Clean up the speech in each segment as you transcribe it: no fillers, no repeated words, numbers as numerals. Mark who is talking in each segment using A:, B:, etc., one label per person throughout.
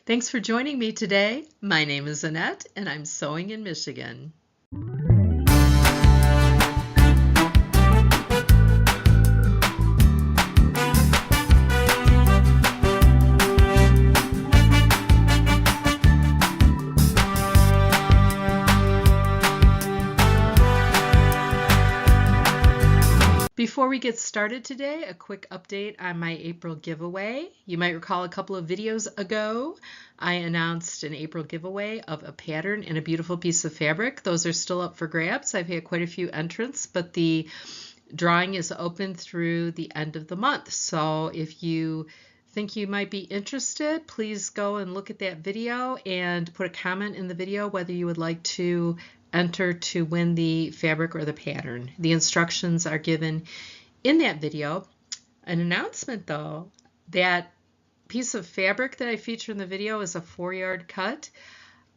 A: Thanks for joining me today. My name is Annette and I'm sewing in Michigan. Before we get started today, a quick update on my April giveaway. You might recall a couple of videos ago, I announced an April giveaway of a pattern and a beautiful piece of fabric. Those are still up for grabs. I've had quite a few entrants, but the drawing is open through the end of the month. So if you think you might be interested, please go and look at that video and put a comment in the video whether you would like to enter to win the fabric or the pattern. The instructions are given in that video. An announcement though, that piece of fabric that I feature in the video is a 4-yard cut.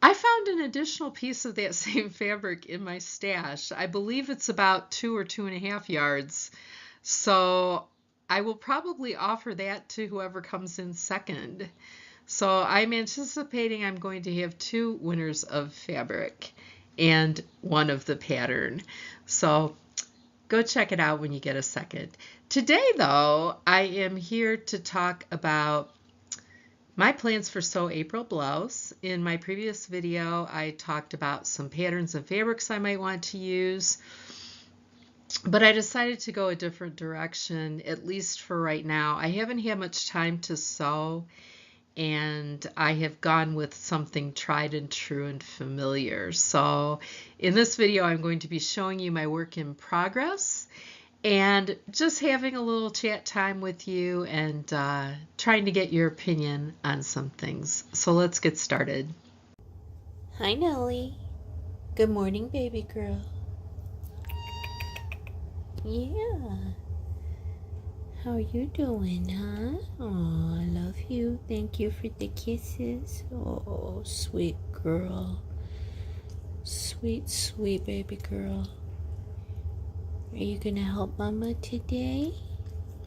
A: I found an additional piece of that same fabric in my stash. I believe it's about 2 or 2.5 yards. So I will probably offer that to whoever comes in second. So I'm anticipating I'm going to have 2 winners of fabric and 1 of the pattern. So go check it out when you get a second. Today though, I am here to talk about my plans for Sew April Blouse. In my previous video, I talked about some patterns and fabrics I might want to use, but I decided to go a different direction, at least for right now. I haven't had much time to sew, and I have gone with something tried and true and familiar. So in this video, I'm going to be showing you my work in progress and just having a little chat time with you and trying to get your opinion on some things. So let's get started.
B: Hi, Nellie. Good morning, baby girl. Yeah. How are you doing, huh? Oh, I love you. Thank you for the kisses. Oh, sweet girl. Sweet, sweet baby girl. Are you gonna help Mama today?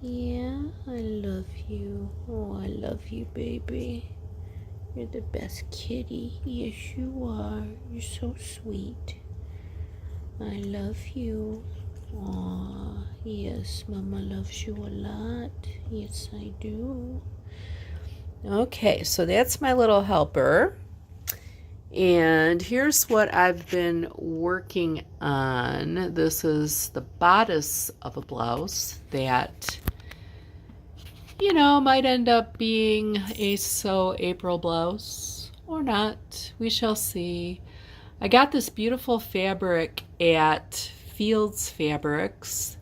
B: Yeah, I love you. Oh, I love you, baby. You're the best kitty. Yes, you are. You're so sweet. I love you. Aw, yes, Mama loves you a lot. Yes, I do. Okay, so that's my little helper. And here's what I've been working on. This is the bodice of a blouse that, you know, might end up being a Sew April blouse or not. We shall see. I got this beautiful fabric at Fields Fabrics,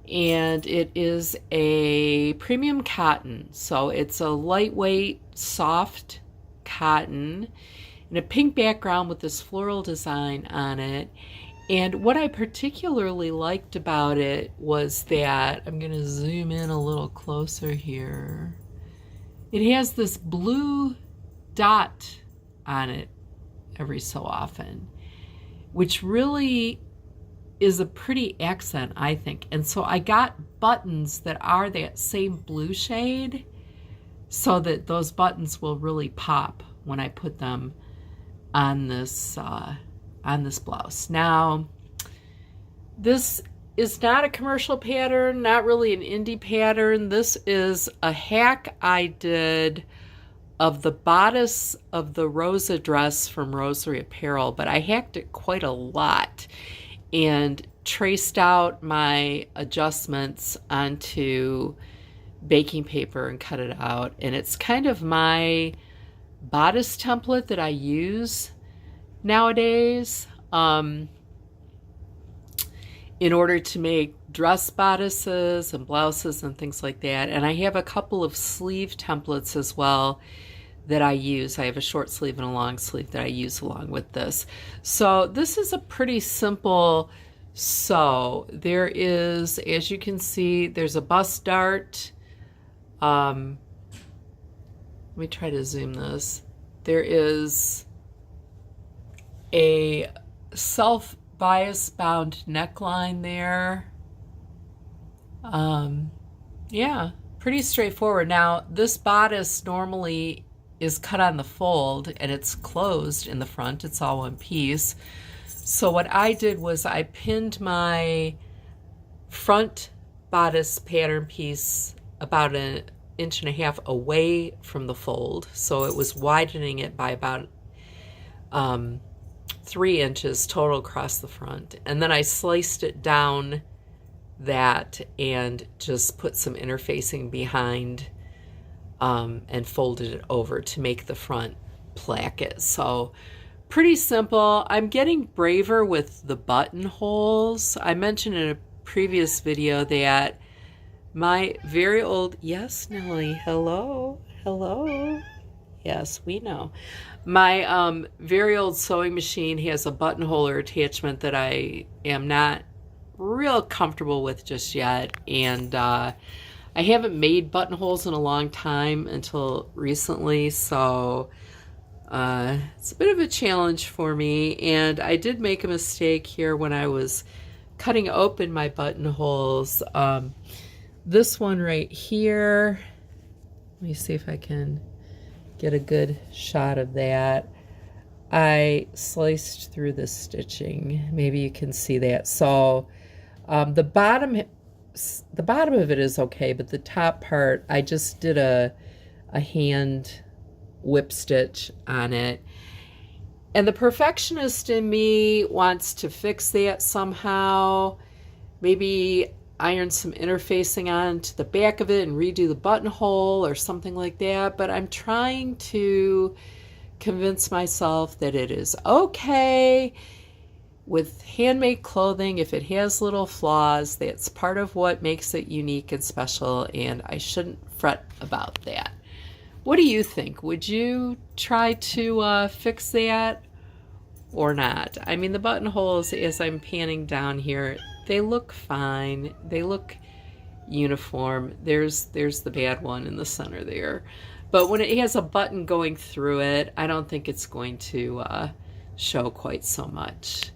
B: and it is a premium cotton. So it's a lightweight, soft cotton in a pink background with this floral design on it. And what I particularly liked about it was that, I'm going to zoom in a little closer here, it has this blue dot on it every so often, which really is a pretty accent, I think. And so I got buttons that are that same blue shade so that those buttons will really pop when I put them on this blouse. Now, this is not a commercial pattern, not really an indie pattern. This is a hack I did of the bodice of the Rosa dress from Rosary Apparel, but I hacked it quite a lot and traced out my adjustments onto baking paper and cut it out. And it's kind of my bodice template that I use nowadays in order to make dress bodices and blouses and things like that. And I have a couple of sleeve templates as well that I use. I have a short sleeve and a long sleeve that I use along with this. So this is a pretty simple sew. There is, as you can see, there's a bust dart. Let me try to zoom this. There is a self-bias bound neckline there. Yeah, pretty straightforward. Now, this bodice normally
A: is cut on the fold and it's closed in the front. It's all one piece. So what I did was I pinned my front bodice pattern piece about 1.5 inches away from the fold. So it was widening it by about 3 inches total across the front. And then I sliced it down that and just put some interfacing behind and folded it over to make the front placket. So pretty simple. I'm getting braver with the buttonholes. I mentioned in a previous video that my very old, yes, Nellie, hello, hello. Yes, we know. My very old sewing machine has a buttonhole attachment that I am not real comfortable with just yet. And I haven't made buttonholes in a long time until recently. So it's a bit of a challenge for me. And I did make a mistake here when I was cutting open my buttonholes. This one right here, let me see if I can get a good shot of that. I sliced through the stitching. Maybe you can see that. So the bottom of it is okay, but the top part, I just did a hand whip stitch on it. And the perfectionist in me wants to fix that somehow. Maybe iron some interfacing onto the back of it and redo the buttonhole or something like that. But I'm trying to convince myself that it is okay with handmade clothing. If it has little flaws, that's part of what makes it unique and special, and I shouldn't fret about that. What do you think? Would you try to fix that or not? I mean, the buttonholes, as I'm panning down here, they look fine. They look uniform. There's the bad one in the center there. But when it has a button going through it, I don't think it's going to show quite so much.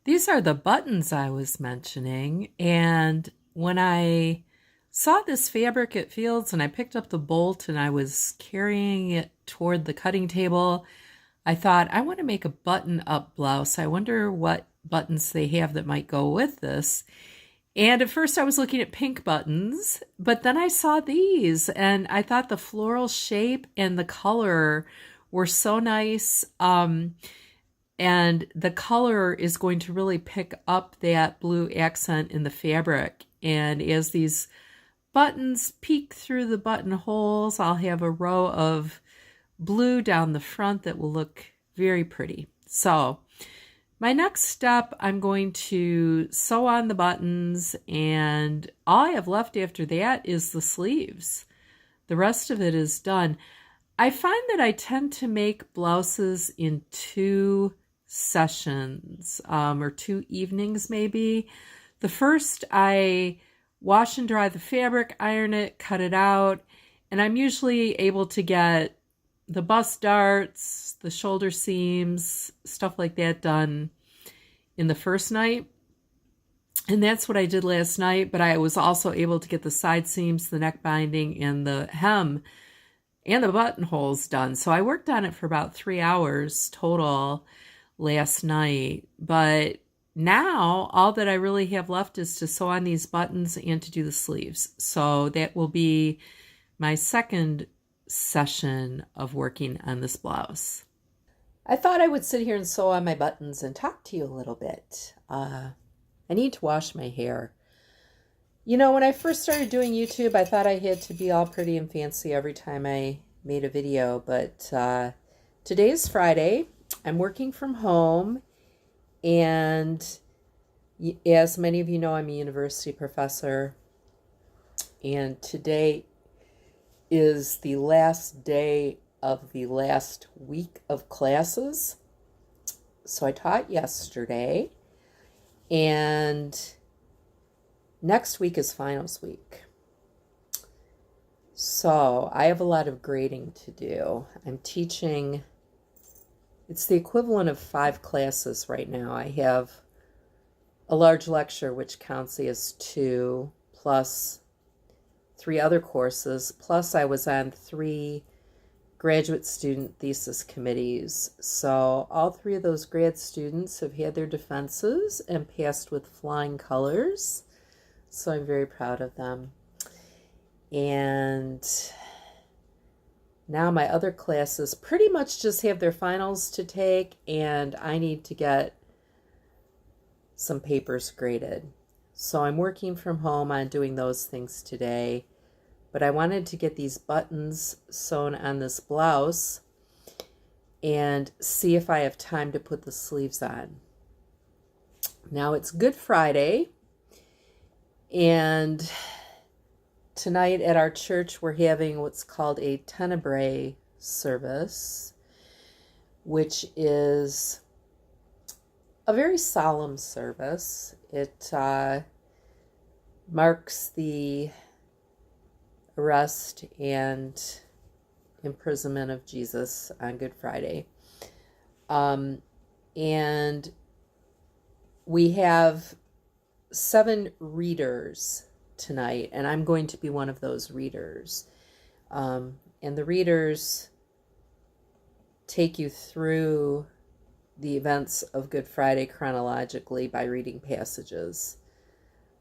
A: These are the buttons I was mentioning, and when I saw this fabric at Fields and I picked up the bolt and I was carrying it toward the cutting table, I thought, I want to make a button-up blouse. I wonder what buttons they have that might go with this. And at first I was looking at pink buttons, but then I saw these and I thought the floral shape and the color were so nice. And the color is going to really pick up that blue accent in the fabric. And as these buttons peek through the buttonholes, I'll have a row of blue down the front that will look very pretty. So my next step, I'm going to sew on the buttons, and all I have left after that is the sleeves. The rest of it is done. I find that I tend to make blouses in 2 sessions, or 2 evenings maybe. The first, I wash and dry the fabric, iron it, cut it out, and I'm usually able to get the bust darts, the shoulder seams, stuff like that done in the first night. And that's what I did last night, but I was also able to get the side seams, the neck binding, and the hem and the buttonholes done. So I worked on it for about 3 hours total last night. But now all that I really have left is to sew on these buttons and to do the sleeves. So that will be my second session of working on this blouse. I thought I would sit here and sew on my buttons and talk to you a little bit. I need to wash my hair. You know, when I first started doing YouTube, I thought I had to be all pretty and fancy every time I made a video, but today's Friday. I'm working from home, and as many of you know, I'm a university professor, and today is the last day of the last week of classes. So I taught yesterday, and next week is finals week. So I have a lot of grading to do. I'm teaching, it's the equivalent of 5 classes right now. I have a large lecture, which counts as 2, plus 3 other courses, plus I was on 3 graduate student thesis committees. So all 3 of those grad students have had their defenses and passed with flying colors. So I'm very proud of them. And now my other classes pretty much just have their finals to take, and I need to get some papers graded. So I'm working from home on doing those things today. But I wanted to get these buttons sewn on this blouse and see if I have time to put the sleeves on. Now it's Good Friday, and tonight at our church we're having what's called a Tenebrae service, which is a very solemn service. It marks the arrest and imprisonment of Jesus on Good Friday. And we have 7 readers tonight, and I'm going to be one of those readers. And the readers take you through the events of Good Friday chronologically by reading passages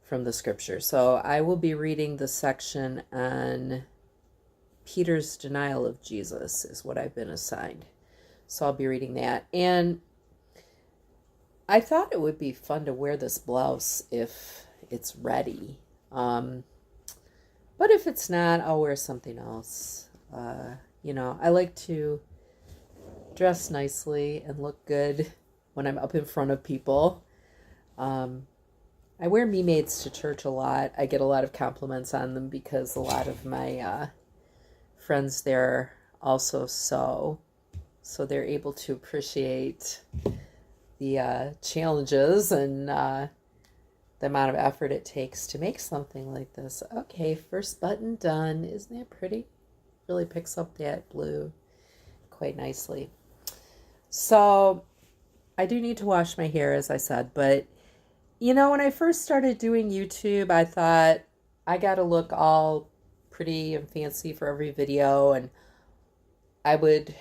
A: from the scripture. So I will be reading the section on Peter's denial of Jesus is what I've been assigned. So I'll be reading that. And I thought it would be fun to wear this blouse if it's ready. But if it's not, I'll wear something else. I like to dress nicely and look good when I'm up in front of people. I wear me-mades to church a lot. I get a lot of compliments on them because a lot of my friends there also sew. So they're able to appreciate the challenges and the amount of effort it takes to make something like this. Okay, first button done. Isn't that pretty? Really picks up that blue quite nicely. So I do need to wash my hair, as I said, but when I first started doing YouTube, I thought I got to look all pretty and fancy for every video, and I would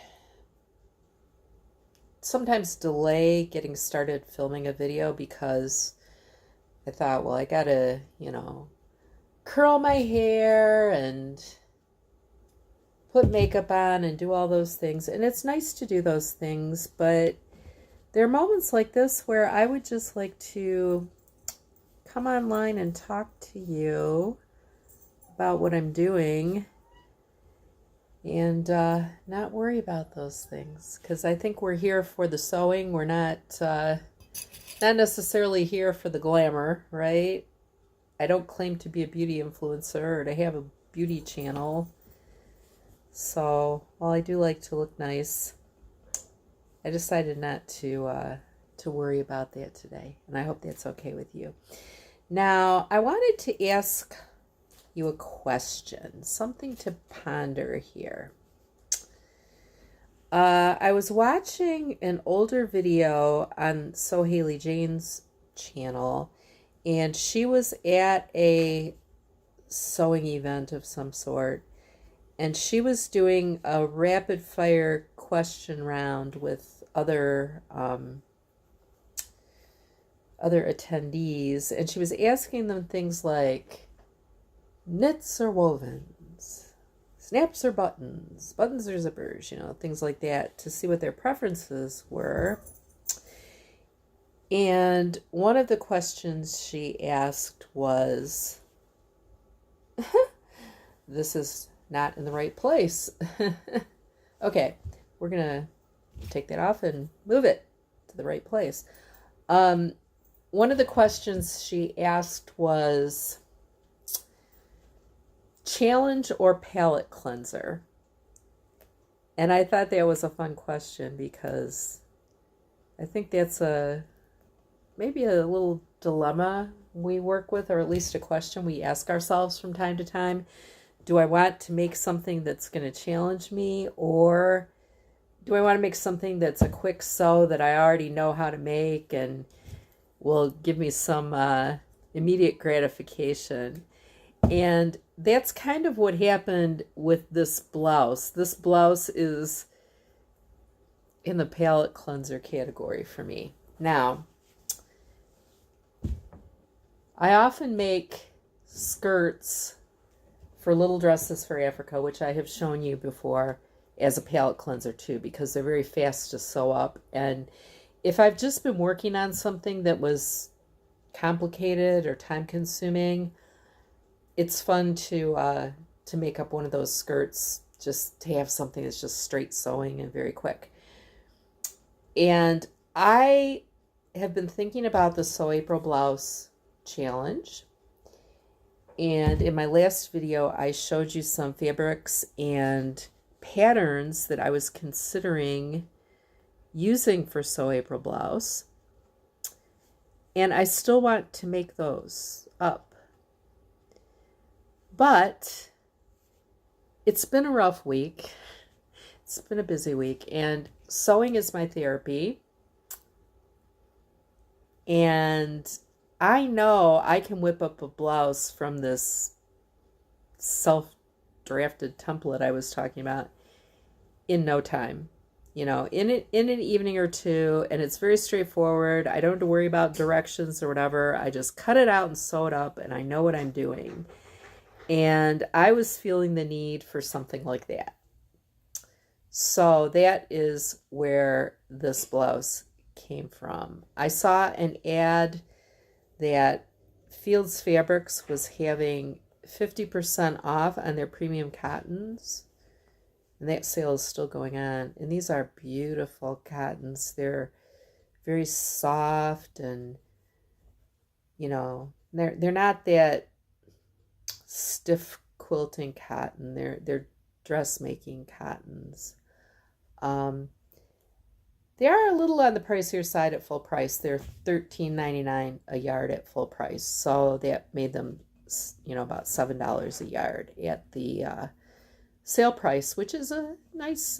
A: sometimes delay getting started filming a video because I thought, well, I got to, curl my hair and put makeup on and do all those things. And it's nice to do those things, but there are moments like this where I would just like to come online and talk to you about what I'm doing and not worry about those things, because I think we're here for the sewing. We're not necessarily here for the glamour, right? I don't claim to be a beauty influencer or to have a beauty channel. So while I do like to look nice, I decided not to worry about that today, and I hope that's okay with you. Now, I wanted to ask you a question, something to ponder here. I was watching an older video on So Haley Jane's channel, and she was at a sewing event of some sort, and she was doing a rapid fire question round with other attendees, and she was asking them things like knits or wovens, snaps or buttons, buttons or zippers, things like that, to see what their preferences were. And one of the questions she asked was, this is not in the right place. Okay, we're going to take that off and move it to the right place. One of the questions she asked was challenge or palette cleanser. And I thought that was a fun question because I think that's maybe a little dilemma we work with, or at least a question we ask ourselves from time to time. Do I want to make something that's going to challenge me, or do I want to make something that's a quick sew that I already know how to make and will give me some immediate gratification? And that's kind of what happened with this blouse. This blouse is in the palette cleanser category for me. Now, I often make skirts for little dresses for Africa, which I have shown you before, as a palette cleanser too, because they're very fast to sew up. And if I've just been working on something that was complicated or time consuming, it's fun to make up one of those skirts, just to have something that's just straight sewing and very quick. And I have been thinking about the Sew April Blouse challenge. And in my last video, I showed you some fabrics and patterns that I was considering using for Sew April Blouse. And I still want to make those up. But it's been a rough week. It's been a busy week, and sewing is my therapy. And I know I can whip up a blouse from this self-drafted template I was talking about in no time. You know, in an evening or two, and it's very straightforward. I don't have to worry about directions or whatever. I just cut it out and sew it up, and I know what I'm doing. And I was feeling the need for something like that. So that is where this blouse came from. I saw an ad that Fields Fabrics was having 50% off on their premium cottons. And that sale is still going on. And these are beautiful cottons. They're very soft, and, you know, they're not that stiff quilting cotton. They're dressmaking cottons. They are a little on the pricier side at full price. They're $13.99 a yard at full price. So that made them, you know, about $7 a yard at the sale price, which is a nice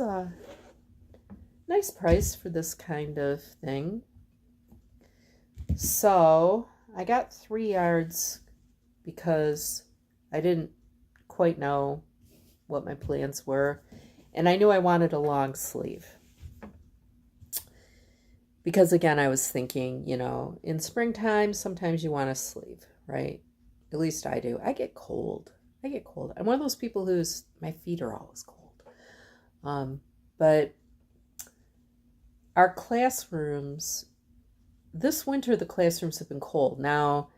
A: price for this kind of thing. So I got 3 yards because I didn't quite know what my plans were, and I knew I wanted a long sleeve. Because again, I was thinking, you know, in springtime, sometimes you want a sleeve, right? At least I do. I get cold. I'm one of those people my feet are always cold. But our classrooms, this winter, the classrooms have been cold. Now,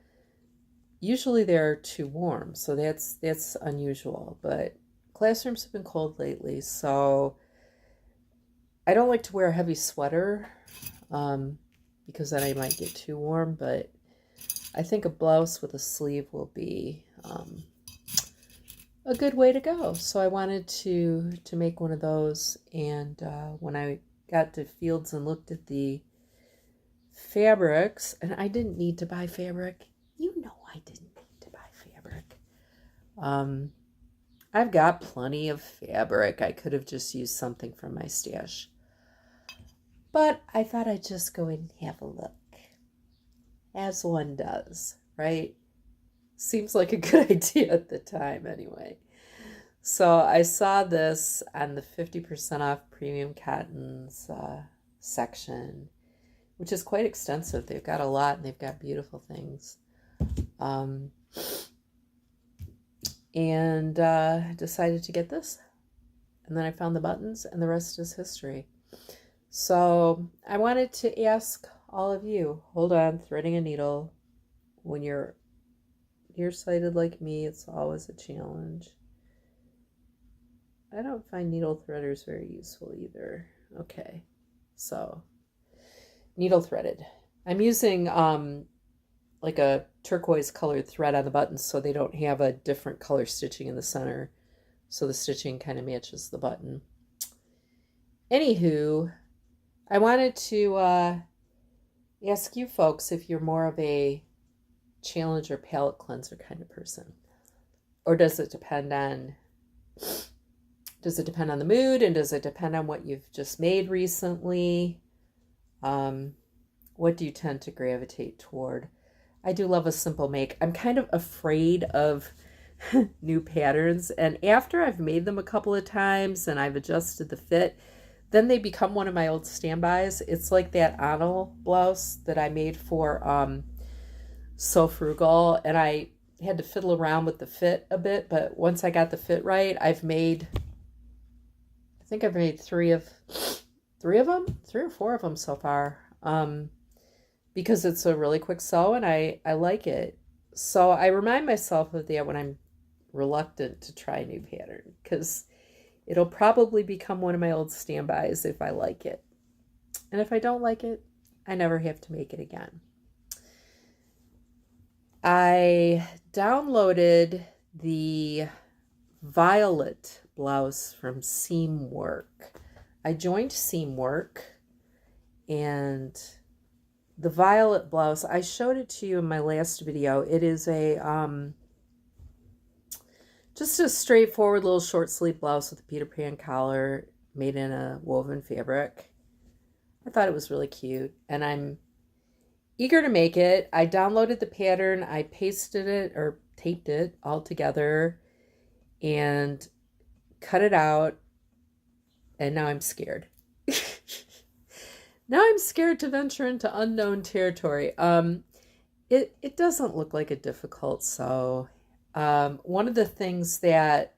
A: usually they're too warm, so that's unusual. But classrooms have been cold lately, so I don't like to wear a heavy sweater because then I might get too warm. But I think a blouse with a sleeve will be a good way to go. So I wanted to make one of those. And when I got to Fields and looked at the fabrics, and I didn't need to buy fabric. You know, I didn't need to buy fabric. I've got plenty of fabric. I could have just used something from my stash. But I thought I'd just go in and have a look, as one does, right? Seems like a good idea at the time anyway. So I saw this on the 50% off premium cottons section, which is quite extensive. They've got a lot, and they've got beautiful things. And decided to get this. And then I found the buttons, and the rest is history. So I wanted to ask all of you, hold on, threading a needle. When you're nearsighted like me, it's always a challenge. I don't find needle threaders very useful either. Okay, so needle threaded. I'm using like a turquoise colored thread on the buttons so they don't have a different color stitching in the center. So the stitching kind of matches the button. Anywho, I wanted to ask you folks if you're more of a challenge or palette cleanser kind of person. Or does it depend on the mood, and does it depend on what you've just made recently? What do you tend to gravitate toward? I do love a simple make. I'm kind of afraid of new patterns. And after I've made them a couple of times and I've adjusted the fit, then they become one of my old standbys. It's like that April blouse that I made for So Frugal, and I had to fiddle around with the fit a bit, but once I got the fit right, I think I've made three or four of them so far. Because it's a really quick sew and I like it. So I remind myself of that when I'm reluctant to try a new pattern, because it'll probably become one of my old standbys if I like it. And if I don't like it, I never have to make it again. I downloaded the violet blouse from Seamwork. I joined Seamwork, and the violet blouse, I showed it to you in my last video. It is just a straightforward little short sleeve blouse with a Peter Pan collar made in a woven fabric. I thought it was really cute, and I'm eager to make it. I downloaded the pattern, I pasted it or taped it all together and cut it out, and now I'm scared. Now I'm scared to venture into unknown territory. It doesn't look like a difficult sew. One of the things that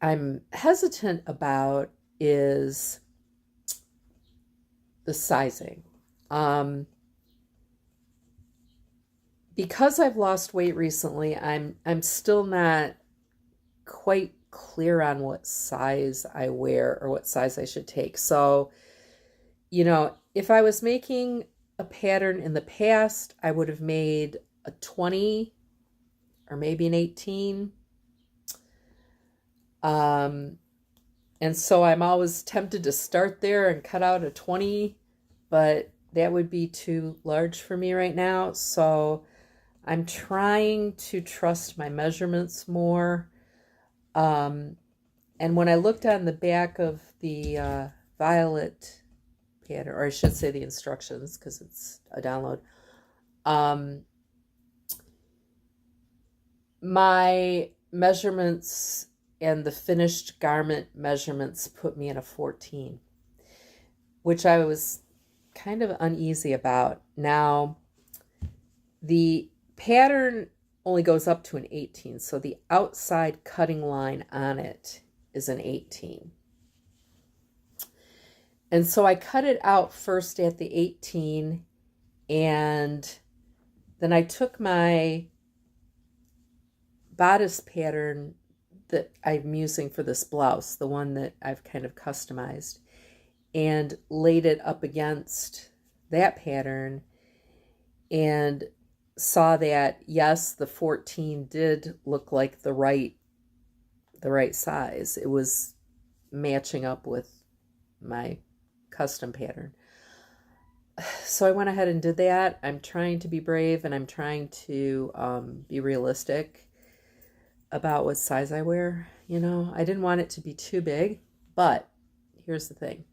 A: I'm hesitant about is the sizing. Because I've lost weight recently, I'm still not quite clear on what size I wear or what size I should take. So, you know, if I was making a pattern in the past, I would have made a 20 or maybe an 18. And so I'm always tempted to start there and cut out a 20, but that would be too large for me right now. So I'm trying to trust my measurements more. And when I looked on the back of the violet pattern, or I should say the instructions, because it's a download, my measurements and the finished garment measurements put me in a 14, which I was kind of uneasy about. Now, the pattern only goes up to an 18, so the outside cutting line on it is an 18. And so I cut it out first at the 18, and then I took my bodice pattern that I'm using for this blouse, the one that I've kind of customized, and laid it up against that pattern and saw that, yes, the 14 did look like the right size. It was matching up with my custom pattern. So I went ahead and did that. I'm trying to be brave, and I'm trying to be realistic about what size I wear. You know, I didn't want it to be too big, but here's the thing.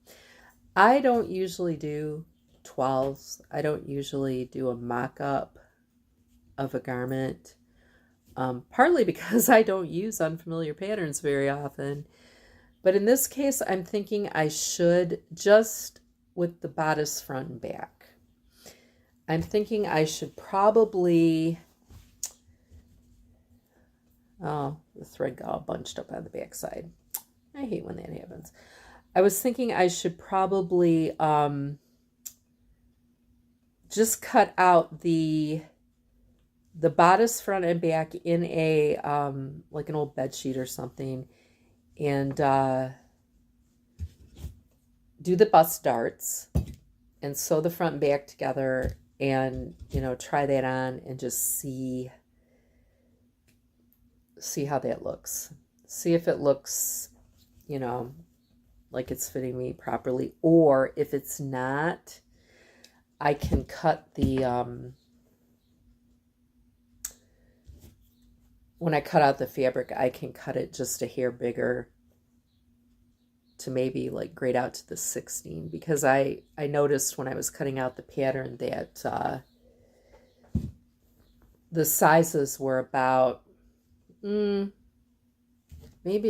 A: I don't usually do 12s. I don't usually do a mock-up of a garment, partly because I don't use unfamiliar patterns very often. But in this case, I'm thinking I should, just with the bodice front and back. I'm thinking I should probably, oh, the thread got all bunched up on the back side. I hate when that happens. I was thinking I should probably just cut out the bodice front and back in a like an old bed sheet or something, and do the bust darts and sew the front and back together, and, you know, try that on and just see how that looks. See if it looks, you know, like it's fitting me properly, or if it's not, I can cut the when I cut out the fabric, I can cut it just a hair bigger to maybe like grade out to the 16, because I noticed when I was cutting out the pattern that the sizes were about maybe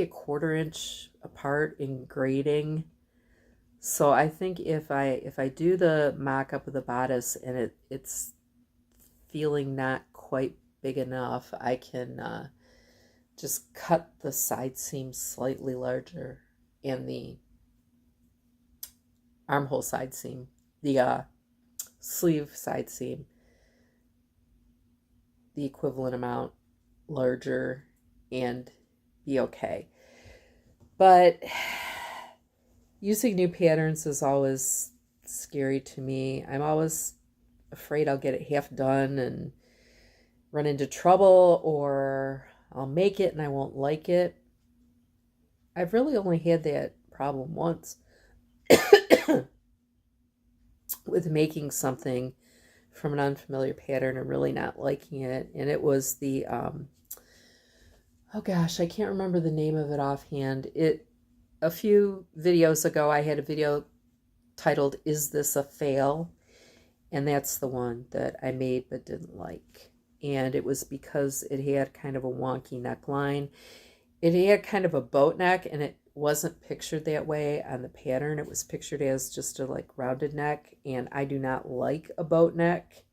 A: a 1/4 inch apart in grading. So I think if I do the mock-up of the bodice and it's feeling not quite big enough, I can just cut the side seam slightly larger and the armhole side seam, the sleeve side seam, the equivalent amount larger, and be okay. But using new patterns is always scary to me. I'm always afraid I'll get it half done and run into trouble, or I'll make it and I won't like it. I've really only had that problem once with making something from an unfamiliar pattern and really not liking it. And it was the, oh gosh, I can't remember the name of it offhand. A few videos ago, I had a video titled, "Is This a Fail?" And that's the one that I made but didn't like. And it was because it had kind of a wonky neckline. It had kind of a boat neck, and it wasn't pictured that way on the pattern. It was pictured as just a like rounded neck, and I do not like a boat neck.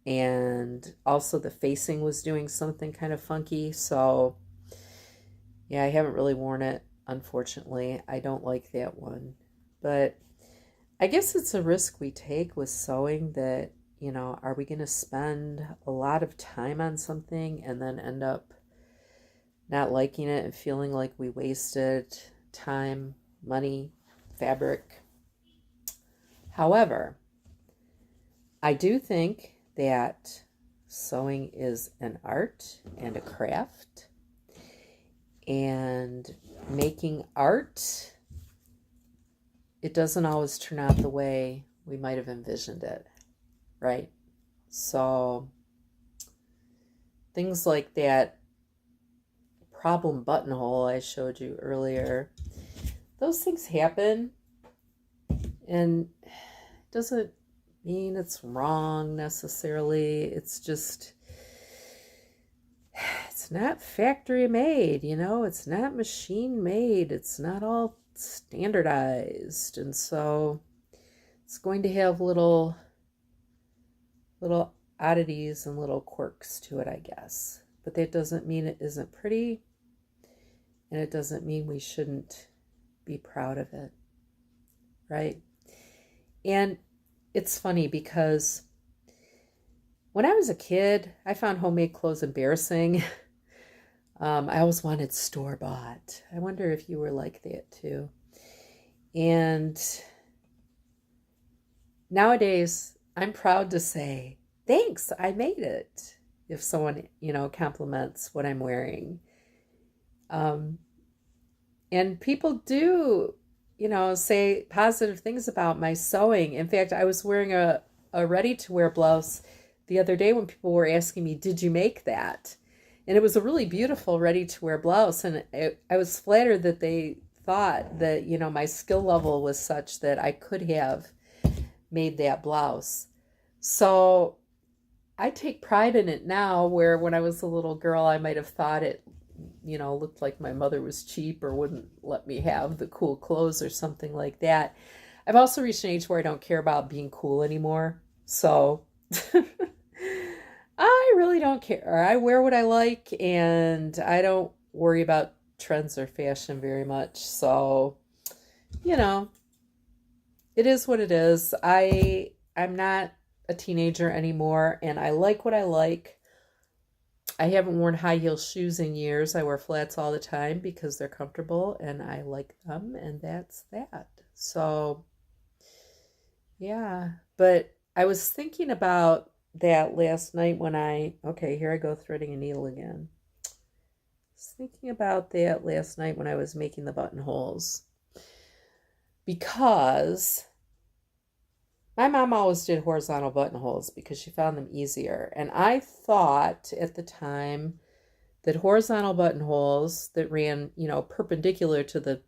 A: And also the facing was doing something kind of funky. So yeah, I haven't really worn it, unfortunately. I don't like that one. But I guess it's a risk we take with sewing that, are we going to spend a lot of time on something and then end up not liking it and feeling like we wasted time, money, fabric? However, I do think that sewing is an art and a craft, and making art, it doesn't always turn out the way we might have envisioned it, right? So things like that problem buttonhole I showed you earlier, those things happen, and it doesn't mean it's wrong necessarily. It's just, it's not factory made, it's not machine made, it's not all standardized, and so it's going to have little oddities and little quirks to it, I guess. But that doesn't mean it isn't pretty, and it doesn't mean we shouldn't be proud of it, right? And it's funny because when I was a kid, I found homemade clothes embarrassing. I always wanted store-bought. I wonder if you were like that too. And nowadays, I'm proud to say, thanks, I made it. If someone, compliments what I'm wearing. And people do, say positive things about my sewing. In fact, I was wearing a ready-to-wear blouse the other day when people were asking me, did you make that? And it was a really beautiful ready-to-wear blouse. And I was flattered that they thought that, my skill level was such that I could have made that blouse. So I take pride in it now, where when I was a little girl, I might have thought it, looked like my mother was cheap or wouldn't let me have the cool clothes or something like that. I've also reached an age where I don't care about being cool anymore. So I really don't care. I wear what I like, and I don't worry about trends or fashion very much. So, it is what it is. I'm not a teenager anymore, and I like what I like. I haven't worn high heel shoes in years. I wear flats all the time because they're comfortable and I like them, and that's that. So, yeah. But I was thinking about that last night when okay, here I go threading a needle again. I was thinking about that last night when I was making the buttonholes, because my mom always did horizontal buttonholes because she found them easier. And I thought at the time that horizontal buttonholes that ran, perpendicular to the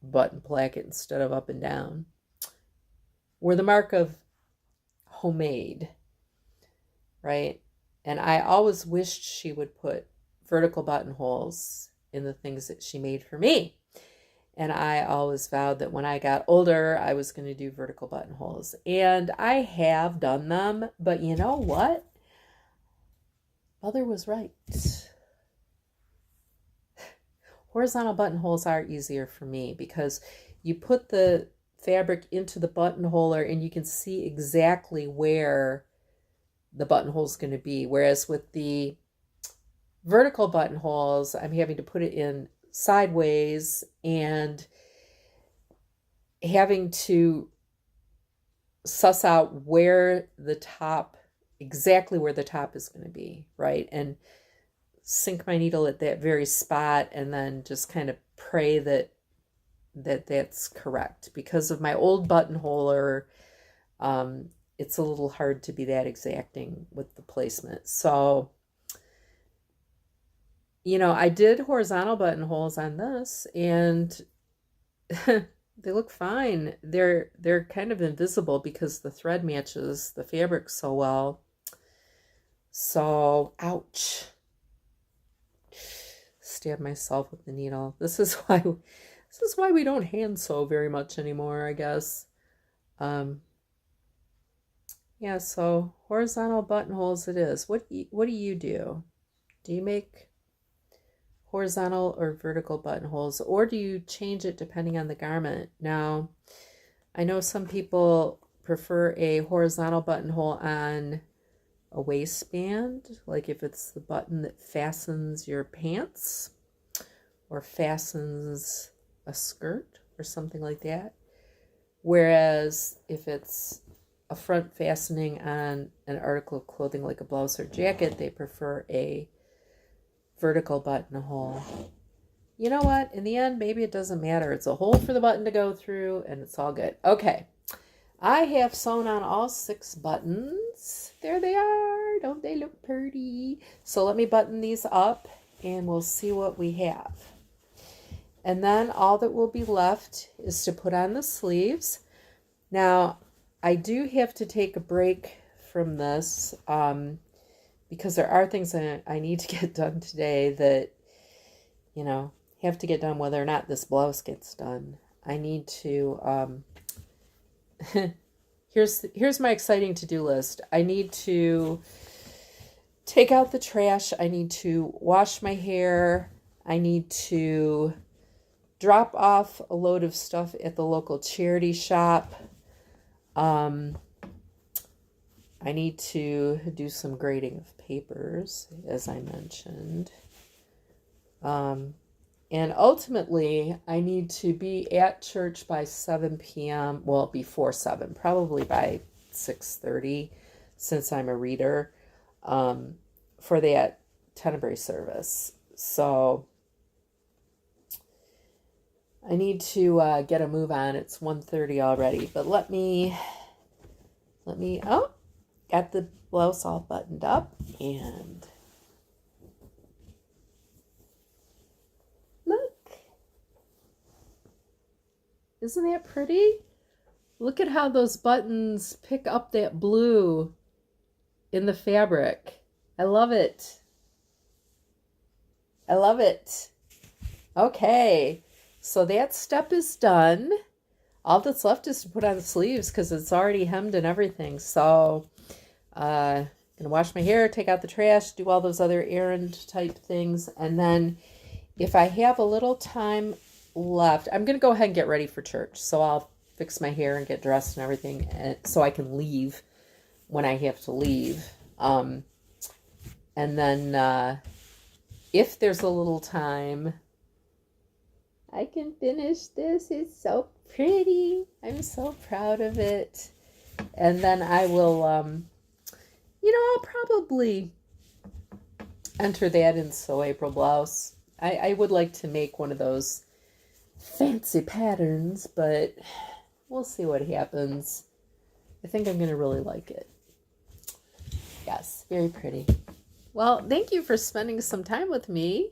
A: button placket instead of up and down were the mark of homemade, right? And I always wished she would put vertical buttonholes in the things that she made for me. And I always vowed that when I got older, I was going to do vertical buttonholes. And I have done them, but you know what? Mother was right. Horizontal buttonholes are easier for me because you put the fabric into the buttonholer and you can see exactly where the buttonhole is going to be. Whereas with the vertical buttonholes, I'm having to put it in sideways and having to suss out where the top, exactly where the top is going to be, right? And sink my needle at that very spot and then just kind of pray that that's correct. Because of my old buttonholer, it's a little hard to be that exacting with the placement. So, I did horizontal buttonholes on this and they look fine. They're kind of invisible because the thread matches the fabric so well. So, ouch. Stab myself with the needle. This is why we don't hand sew very much anymore, I guess. Yeah, so horizontal buttonholes it is. What do you do? Do you make horizontal or vertical buttonholes, or do you change it depending on the garment? Now, I know some people prefer a horizontal buttonhole on a waistband, like if it's the button that fastens your pants or fastens a skirt or something like that. Whereas if it's a front fastening on an article of clothing like a blouse or jacket, they prefer a vertical buttonhole. You know what? In the end, maybe it doesn't matter. It's a hole for the button to go through and it's all good. Okay. I have sewn on all 6 buttons. There they are. Don't they look pretty? So let me button these up and we'll see what we have. And then all that will be left is to put on the sleeves. Now, I do have to take a break from this because there are things that I need to get done today that, have to get done whether or not this blouse gets done. I need to... here's my exciting to-do list. I need to take out the trash. I need to wash my hair. I need to drop off a load of stuff at the local charity shop. I need to do some grading of papers, as I mentioned. And ultimately, I need to be at church by 7 p.m. Well, before 7, probably by 6:30, since I'm a reader, for that Tenebrae service. So I need to get a move on. It's 1:30 already, but let me, got the blouse all buttoned up and look. Isn't that pretty? Look at how those buttons pick up that blue in the fabric. I love it. I love it. Okay, so that step is done. All that's left is to put on the sleeves because it's already hemmed and everything. So I'm going to wash my hair, take out the trash, do all those other errand type things. And then if I have a little time left, I'm going to go ahead and get ready for church. So I'll fix my hair and get dressed and everything so I can leave when I have to leave. And then if there's a little time, I can finish this. It's so pretty. I'm so proud of it. And then I will, I'll probably enter that in Sew April Blouse. I would like to make one of those fancy patterns, but we'll see what happens. I think I'm going to really like it. Yes, very pretty. Well, thank you for spending some time with me.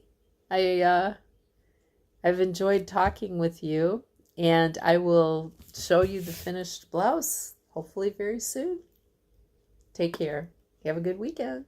A: I've enjoyed talking with you, and I will show you the finished blouse hopefully very soon. Take care. Have a good weekend.